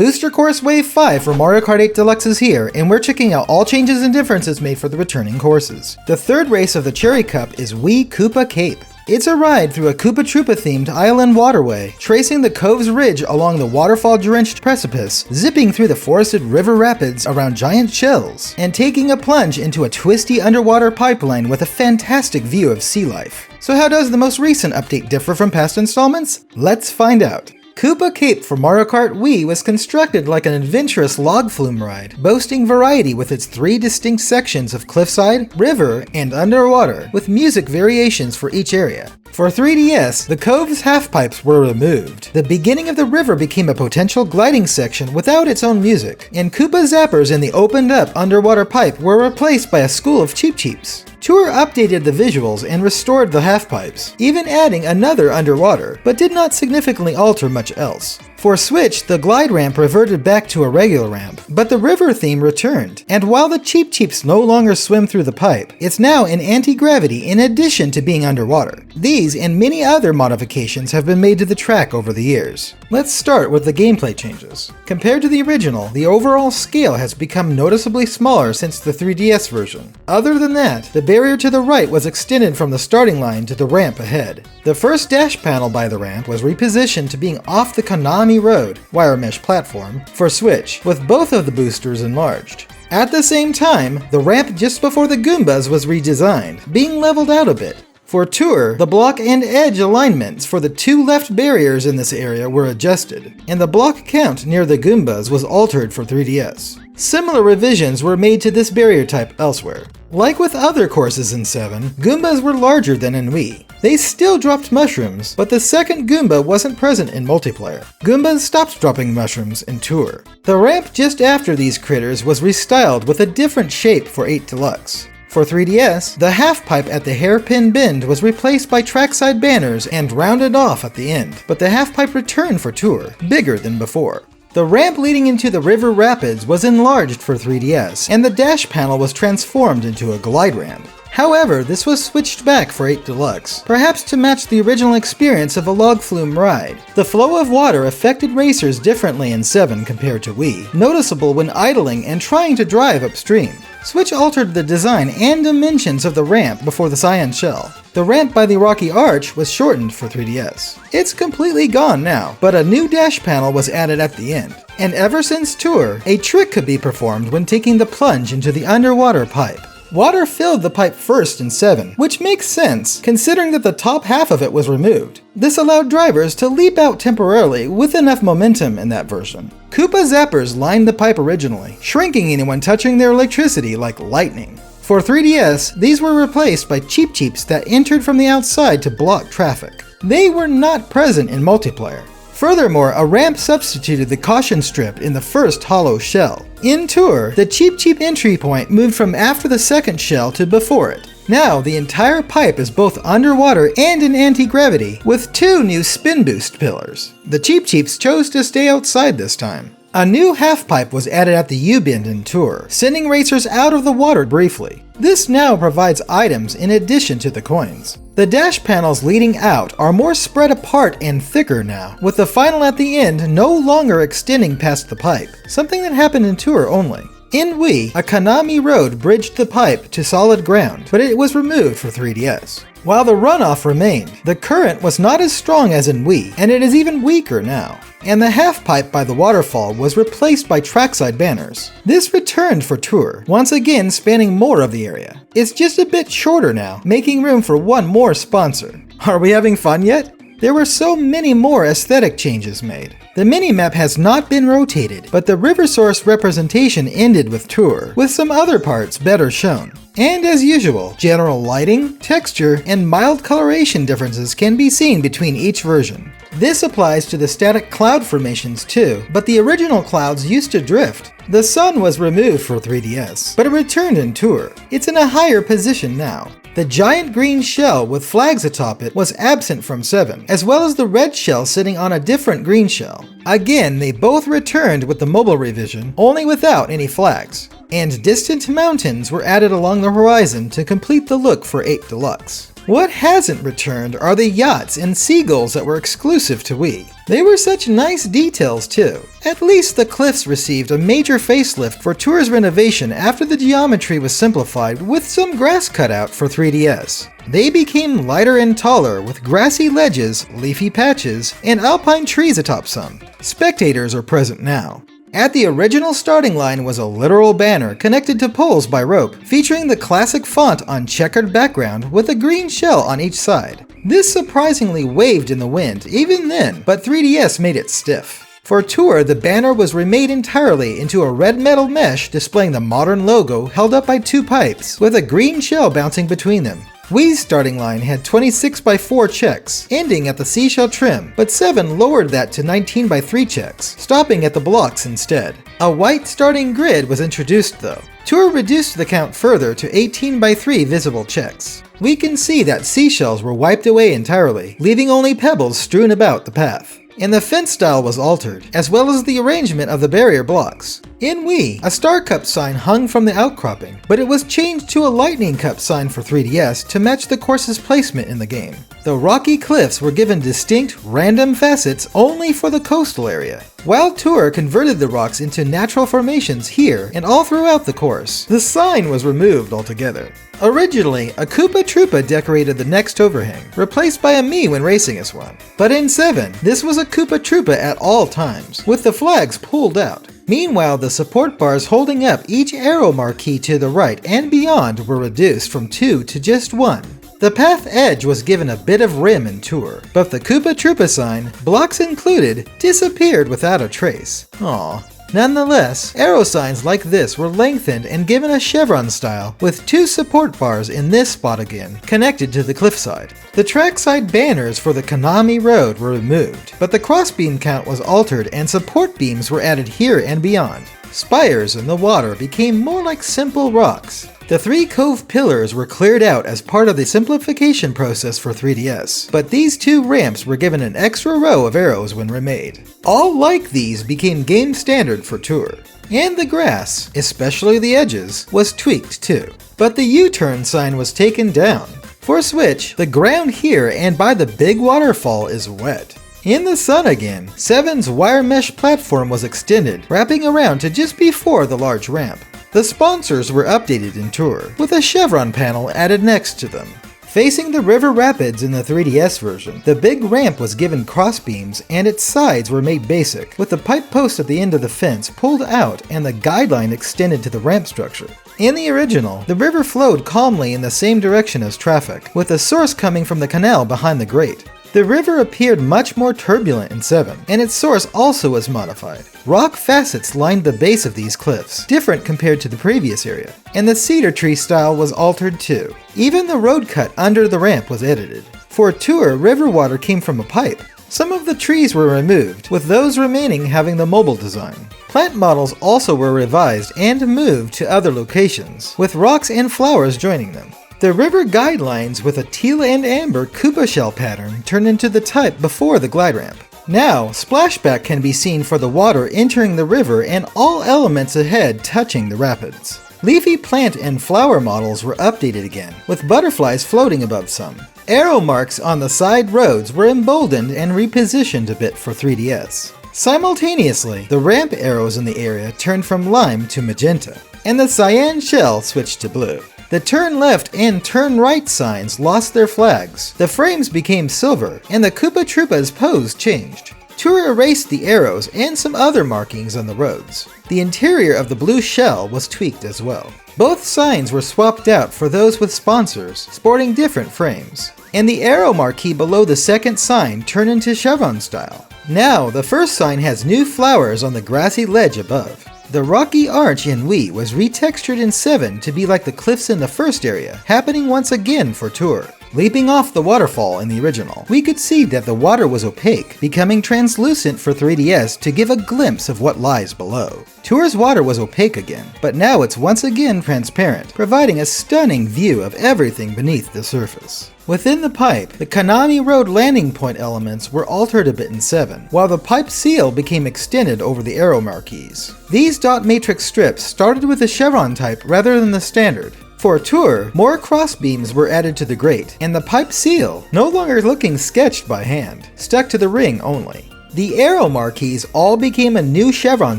Booster Course Wave 5 for Mario Kart 8 Deluxe is here, and we're checking out all changes and differences made for the returning courses. The third race of the Cherry Cup is Wii Koopa Cape. It's a ride through a Koopa-Troopa-themed island waterway, tracing the cove's ridge along the waterfall-drenched precipice, zipping through the forested river rapids around giant shells, and taking a plunge into a twisty underwater pipeline with a fantastic view of sea life. So how does the most recent update differ from past installments? Let's find out. Koopa Cape for Mario Kart Wii was constructed like an adventurous log flume ride, boasting variety with its 3 distinct sections of cliffside, river, and underwater, with music variations for each area. For 3DS, the cove's halfpipes were removed. The beginning of the river became a potential gliding section without its own music, and Koopa zappers in the opened-up underwater pipe were replaced by a school of Cheep Cheeps. Tour updated the visuals and restored the halfpipes, even adding another underwater, but did not significantly alter much else. For Switch, the glide ramp reverted back to a regular ramp, but the river theme returned, and while the Cheep Cheeps no longer swim through the pipe, it's now in anti-gravity in addition to being underwater. These and many other modifications have been made to the track over the years. Let's start with the gameplay changes. Compared to the original, the overall scale has become noticeably smaller since the 3DS version. Other than that, the barrier to the right was extended from the starting line to the ramp ahead. The first dash panel by the ramp was repositioned to being off the Konami Road wire mesh platform for Switch, with both of the boosters enlarged. At the same time, the ramp just before the Goombas was redesigned, being leveled out a bit. For Tour, the block and edge alignments for the 2 left barriers in this area were adjusted, and the block count near the Goombas was altered for 3DS. Similar revisions were made to this barrier type elsewhere. Like with other courses in 7, Goombas were larger than in Wii. They still dropped mushrooms, but the second Goomba wasn't present in multiplayer. Goombas stopped dropping mushrooms in Tour. The ramp just after these critters was restyled with a different shape for 8 Deluxe. For 3DS, the half-pipe at the hairpin bend was replaced by trackside banners and rounded off at the end, but the half-pipe returned for Tour, bigger than before. The ramp leading into the river rapids was enlarged for 3DS, and the dash panel was transformed into a glide ramp. However, this was switched back for 8 Deluxe, perhaps to match the original experience of a log flume ride. The flow of water affected racers differently in 7 compared to Wii, noticeable when idling and trying to drive upstream. Switch altered the design and dimensions of the ramp before the Cyan Shell. The ramp by the Rocky Arch was shortened for 3DS. It's completely gone now, but a new dash panel was added at the end. And ever since Tour, a trick could be performed when taking the plunge into the underwater pipe. Water filled the pipe first in 7, which makes sense, considering that the top half of it was removed. This allowed drivers to leap out temporarily with enough momentum in that version. Koopa zappers lined the pipe originally, shrinking anyone touching their electricity like lightning. For 3DS, these were replaced by Cheep Cheeps that entered from the outside to block traffic. They were not present in multiplayer. Furthermore, a ramp substituted the caution strip in the first hollow shell. In Tour, the Cheep Cheep entry point moved from after the second shell to before it. Now, the entire pipe is both underwater and in anti-gravity, with 2 new spin boost pillars. The Cheep Cheeps chose to stay outside this time. A new half-pipe was added at the U-bend in Tour, sending racers out of the water briefly. This now provides items in addition to the coins. The dash panels leading out are more spread apart and thicker now, with the final at the end no longer extending past the pipe, something that happened in Tour only. In Wii, a Konami road bridged the pipe to solid ground, but it was removed for 3DS. While the runoff remained, the current was not as strong as in Wii, and it is even weaker now. And the half-pipe by the waterfall was replaced by trackside banners. This returned for Tour, once again spanning more of the area. It's just a bit shorter now, making room for one more sponsor. Are we having fun yet? There were so many more aesthetic changes made. The minimap has not been rotated, but the river source representation ended with Tour, with some other parts better shown. And as usual, general lighting, texture, and mild coloration differences can be seen between each version. This applies to the static cloud formations too, but the original clouds used to drift. The sun was removed for 3DS, but it returned in Tour. It's in a higher position now. The giant green shell with flags atop it was absent from 7, as well as the red shell sitting on a different green shell. Again, they both returned with the mobile revision, only without any flags. And distant mountains were added along the horizon to complete the look for 8 Deluxe. What hasn't returned are the yachts and seagulls that were exclusive to Wii. They were such nice details too. At least the cliffs received a major facelift for Tour's renovation after the geometry was simplified with some grass cut out for 3DS. They became lighter and taller with grassy ledges, leafy patches, and alpine trees atop some. Spectators are present now. At the original starting line was a literal banner connected to poles by rope, featuring the classic font on checkered background with a green shell on each side. This surprisingly waved in the wind even then, but 3DS made it stiff. For Tour, the banner was remade entirely into a red metal mesh displaying the modern logo held up by two pipes, with a green shell bouncing between them. Wii's starting line had 26x4 checks, ending at the seashell trim, but 7 lowered that to 19x3 checks, stopping at the blocks instead. A white starting grid was introduced though. Tour reduced the count further to 18x3 visible checks. We can see that seashells were wiped away entirely, leaving only pebbles strewn about the path. And the fence style was altered, as well as the arrangement of the barrier blocks. In Wii, a Star Cup sign hung from the outcropping, but it was changed to a Lightning Cup sign for 3DS to match the course's placement in the game. The rocky cliffs were given distinct, random facets only for the coastal area, while Tour converted the rocks into natural formations here and all throughout the course. The sign was removed altogether. Originally, a Koopa-Troopa decorated the next overhang, replaced by a Mii when racing as one. But in 7, this was a Koopa-Troopa at all times, with the flags pulled out. Meanwhile, the support bars holding up each arrow marquee to the right and beyond were reduced from 2 to just 1. The path edge was given a bit of rim in Tour, but the Koopa-Troopa sign, blocks included, disappeared without a trace. Aww. Nonetheless, arrow signs like this were lengthened and given a chevron style, with 2 support bars in this spot again, connected to the cliffside. The trackside banners for the Konami Road were removed, but the crossbeam count was altered and support beams were added here and beyond. Spires in the water became more like simple rocks. The 3 cove pillars were cleared out as part of the simplification process for 3DS, but these 2 ramps were given an extra row of arrows when remade. All like these became game standard for Tour. And the grass, especially the edges, was tweaked too. But the U-turn sign was taken down. For Switch, the ground here and by the big waterfall is wet. In the sun again, 7's wire mesh platform was extended, wrapping around to just before the large ramp. The sponsors were updated in Tour, with a chevron panel added next to them. Facing the river rapids in the 3DS version, the big ramp was given crossbeams and its sides were made basic, with the pipe post at the end of the fence pulled out and the guideline extended to the ramp structure. In the original, the river flowed calmly in the same direction as traffic, with the source coming from the canal behind the grate. The river appeared much more turbulent in 7, and its source also was modified. Rock facets lined the base of these cliffs, different compared to the previous area, and the cedar tree style was altered too. Even the road cut under the ramp was edited. For Tour, river water came from a pipe. Some of the trees were removed, with those remaining having the mobile design. Plant models also were revised and moved to other locations, with rocks and flowers joining them. The river guidelines with a teal and amber Koopa shell pattern turned into the type before the glide ramp. Now, splashback can be seen for the water entering the river and all elements ahead touching the rapids. Leafy plant and flower models were updated again, with butterflies floating above some. Arrow marks on the side roads were emboldened and repositioned a bit for 3DS. Simultaneously, the ramp arrows in the area turned from lime to magenta, and the cyan shell switched to blue. The turn left and turn right signs lost their flags, the frames became silver, and the Koopa-Troopa's pose changed. Tour erased the arrows and some other markings on the roads. The interior of the blue shell was tweaked as well. Both signs were swapped out for those with sponsors, sporting different frames. And the arrow marquee below the second sign turned into chevron style. Now, the first sign has new flowers on the grassy ledge above. The rocky arch in Wii was retextured in 7 to be like the cliffs in the first area, happening once again for Tour. Leaping off the waterfall in the original, we could see that the water was opaque, becoming translucent for 3DS to give a glimpse of what lies below. Tour's water was opaque again, but now it's once again transparent, providing a stunning view of everything beneath the surface. Within the pipe, the Konami Road landing point elements were altered a bit in 7, while the pipe seal became extended over the arrow marquees. These dot matrix strips started with the chevron type rather than the standard. For Tour, more crossbeams were added to the grate, and the pipe seal, no longer looking sketched by hand, stuck to the ring only. The arrow marquees all became a new chevron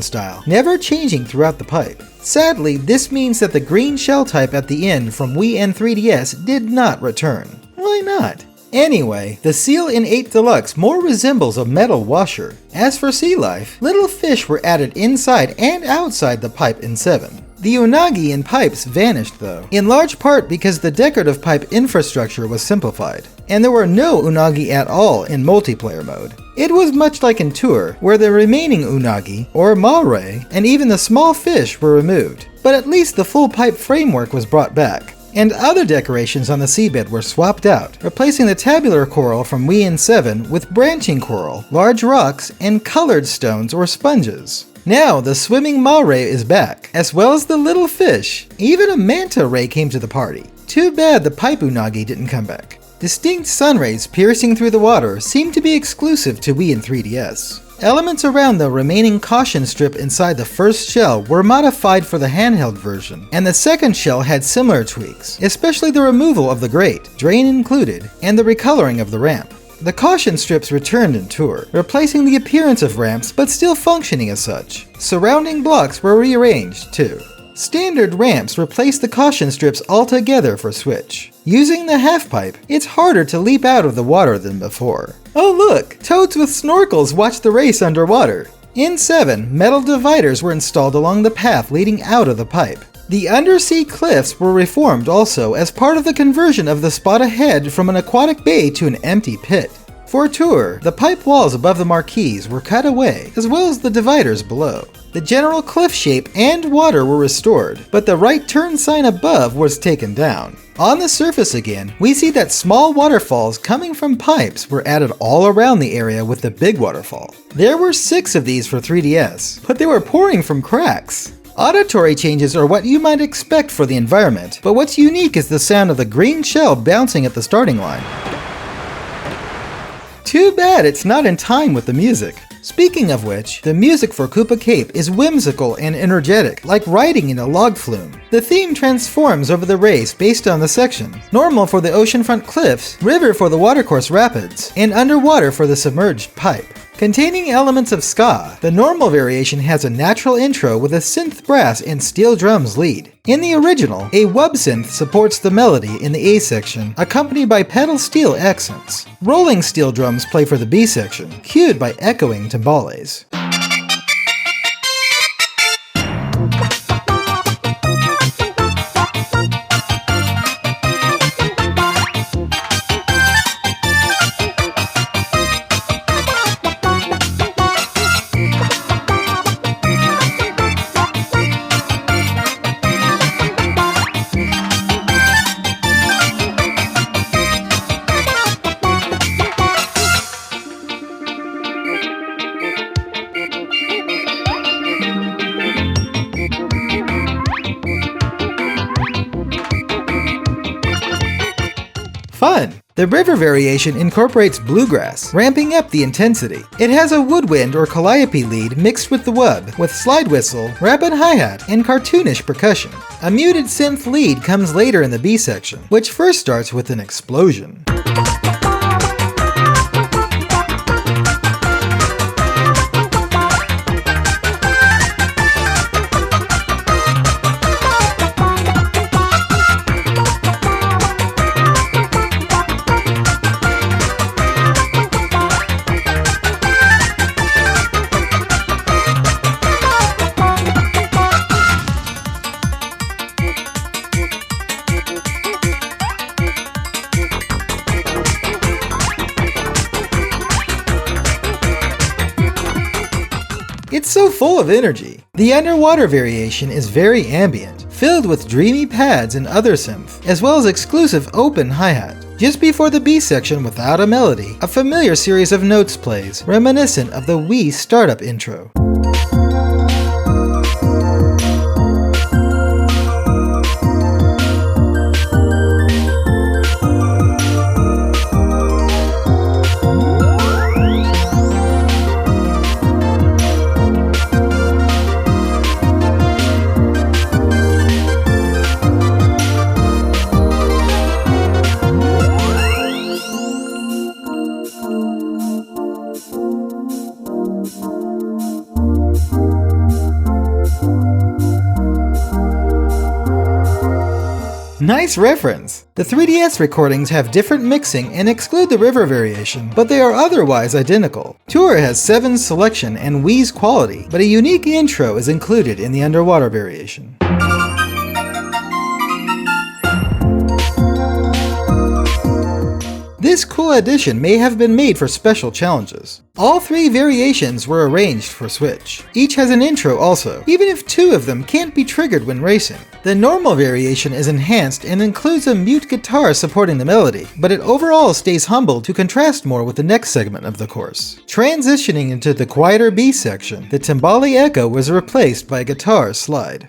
style, never changing throughout the pipe. Sadly, this means that the green shell type at the end from Wii and 3DS did not return. Why not? Anyway, the seal in 8 Deluxe more resembles a metal washer. As for sea life, little fish were added inside and outside the pipe in 7. The unagi in pipes vanished though, in large part because the decorative pipe infrastructure was simplified, and there were no unagi at all in multiplayer mode. It was much like in Tour, where the remaining unagi, or maore, and even the small fish were removed, but at least the full pipe framework was brought back, and other decorations on the seabed were swapped out, replacing the tabular coral from Wii in 7 with branching coral, large rocks, and colored stones or sponges. Now the swimming maore is back, as well as the little fish. Even a manta ray came to the party. Too bad the pipe unagi didn't come back. Distinct sun rays piercing through the water seem to be exclusive to Wii and 3DS. Elements around the remaining caution strip inside the first shell were modified for the handheld version, and the second shell had similar tweaks, especially the removal of the grate, drain included, and the recoloring of the ramp. The caution strips returned in Tour, replacing the appearance of ramps but still functioning as such. Surrounding blocks were rearranged too. Standard ramps replaced the caution strips altogether for Switch. Using the half-pipe, it's harder to leap out of the water than before. Oh look! Toads with snorkels watch the race underwater! In 7, metal dividers were installed along the path leading out of the pipe. The undersea cliffs were reformed also as part of the conversion of the spot ahead from an aquatic bay to an empty pit. For Tour, the pipe walls above the marquees were cut away, as well as the dividers below. The general cliff shape and water were restored, but the right turn sign above was taken down. On the surface again, we see that small waterfalls coming from pipes were added all around the area with the big waterfall. There were 6 of these for 3DS, but they were pouring from cracks. Auditory changes are what you might expect for the environment, but what's unique is the sound of the green shell bouncing at the starting line. Too bad it's not in time with the music. Speaking of which, the music for Koopa Cape is whimsical and energetic, like riding in a log flume. The theme transforms over the race based on the section. Normal for the oceanfront cliffs, river for the watercourse rapids, and underwater for the submerged pipe. Containing elements of ska, the normal variation has a natural intro with a synth brass and steel drums lead. In the original, a wub synth supports the melody in the A section, accompanied by pedal steel accents. Rolling steel drums play for the B section, cued by echoing timbales. Fun! The river variation incorporates bluegrass, ramping up the intensity. It has a woodwind or calliope lead mixed with the wub, with slide whistle, rapid hi-hat, and cartoonish percussion. A muted synth lead comes later in the B section, which first starts with an explosion. It's so full of energy. The underwater variation is very ambient, filled with dreamy pads and other synth, as well as exclusive open hi-hat. Just before the B section without a melody, a familiar series of notes plays, reminiscent of the Wii startup intro. Nice reference! The 3DS recordings have different mixing and exclude the river variation, but they are otherwise identical. Tour has 7's selection and Wii's quality, but a unique intro is included in the underwater variation. This cool addition may have been made for special challenges. All 3 variations were arranged for Switch. Each has an intro also, even if 2 of them can't be triggered when racing. The normal variation is enhanced and includes a mute guitar supporting the melody, but it overall stays humble to contrast more with the next segment of the course. Transitioning into the quieter B section, the timbali echo was replaced by a guitar slide.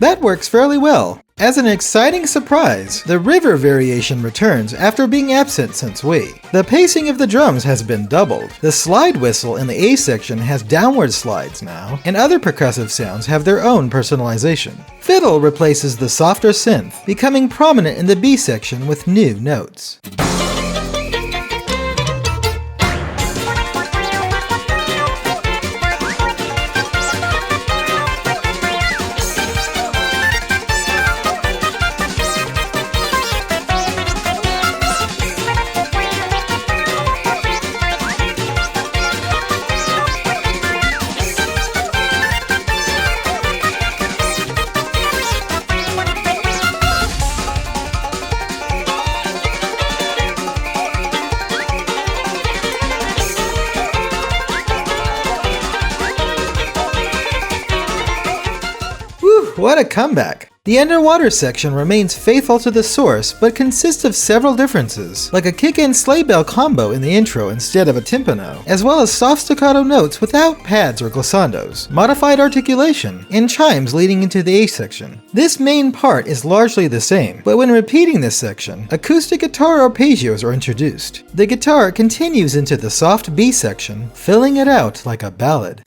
That works fairly well. As an exciting surprise, the river variation returns after being absent since Wii. The pacing of the drums has been doubled. The slide whistle in the A section has downward slides now, and other percussive sounds have their own personalization. Fiddle replaces the softer synth, becoming prominent in the B section with new notes. What a comeback! The underwater section remains faithful to the source, but consists of several differences, like a kick-in sleigh bell combo in the intro instead of a timpano, as well as soft staccato notes without pads or glissandos, modified articulation, and chimes leading into the A section. This main part is largely the same, but when repeating this section, acoustic guitar arpeggios are introduced. The guitar continues into the soft B section, filling it out like a ballad.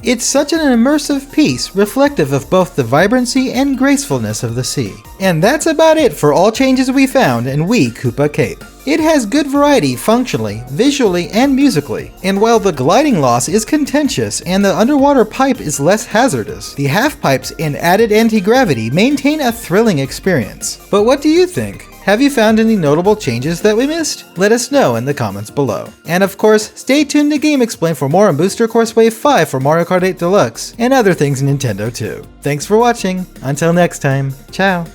It's such an immersive piece, reflective of both the vibrancy and gracefulness of the sea. And that's about it for all changes we found in Wii Koopa Cape. It has good variety functionally, visually, and musically. And while the gliding loss is contentious and the underwater pipe is less hazardous, the half pipes and added anti-gravity maintain a thrilling experience. But what do you think? Have you found any notable changes that we missed? Let us know in the comments below. And of course, stay tuned to GameXplain for more on Booster Course Wave 5 for Mario Kart 8 Deluxe, and other things Nintendo too. Thanks for watching. Until next time, ciao!